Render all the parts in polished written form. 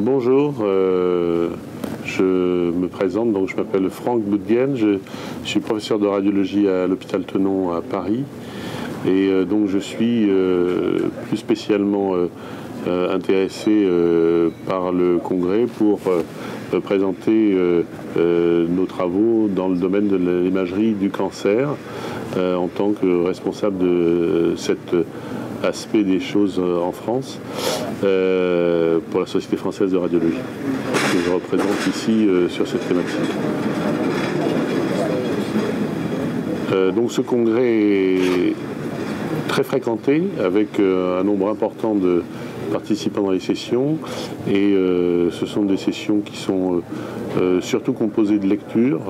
Bonjour, je me présente, donc je m'appelle Franck Boudguenne, je suis professeur de radiologie à l'hôpital Tenon à Paris et donc je suis plus spécialement intéressé par le congrès pour présenter nos travaux dans le domaine de l'imagerie du cancer en tant que responsable de cet aspect des choses en France pour la Société française de radiologie que je représente ici sur cette thématique. Donc ce congrès est très fréquenté avec un nombre important de participants dans les sessions et ce sont des sessions qui sont surtout composées de lectures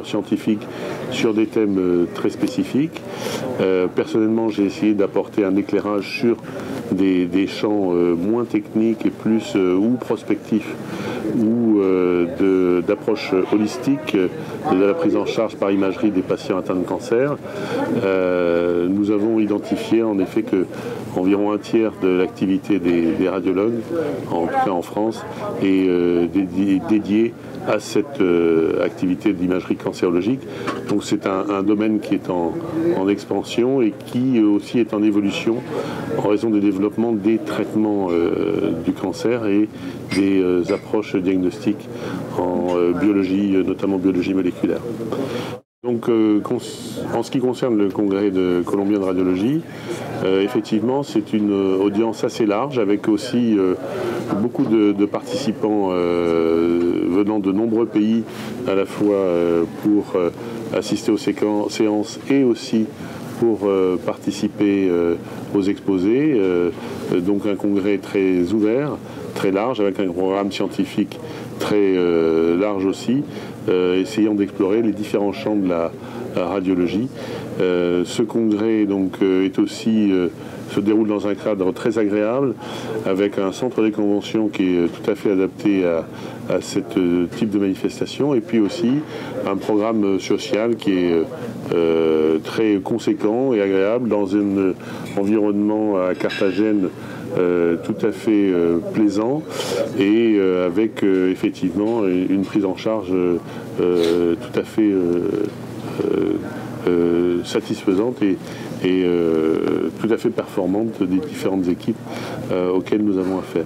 scientifiques sur des thèmes très spécifiques. Personnellement, j'ai essayé d'apporter un éclairage sur des champs moins techniques et plus ou prospectifs ou d'approche holistique de la prise en charge par imagerie des patients atteints de cancer. Nous avons identifié en effet que environ un tiers de l'activité des radiologues, en tout cas en France, est dédiée à cette activité d'imagerie cancérologique. Donc c'est un domaine qui est en expansion et qui aussi est en évolution en raison du développement des traitements du cancer et des approches diagnostiques en biologie, notamment biologie moléculaire. Donc, en ce qui concerne le congrès colombien de radiologie, effectivement, c'est une audience assez large avec aussi beaucoup de participants venant de nombreux pays, à la fois pour assister aux séances et aussi pour participer aux exposés. Donc un congrès très ouvert, très large, avec un programme scientifique très large aussi, essayant d'explorer les différents champs de la radiologie. Ce congrès donc, se déroule dans un cadre très agréable, avec un centre des conventions qui est tout à fait adapté à ce type de manifestation, et puis aussi un programme social qui est très conséquent et agréable dans un environnement à Carthagène tout à fait plaisant et avec effectivement une prise en charge tout à fait satisfaisante et tout à fait performante des différentes équipes auxquelles nous avons affaire.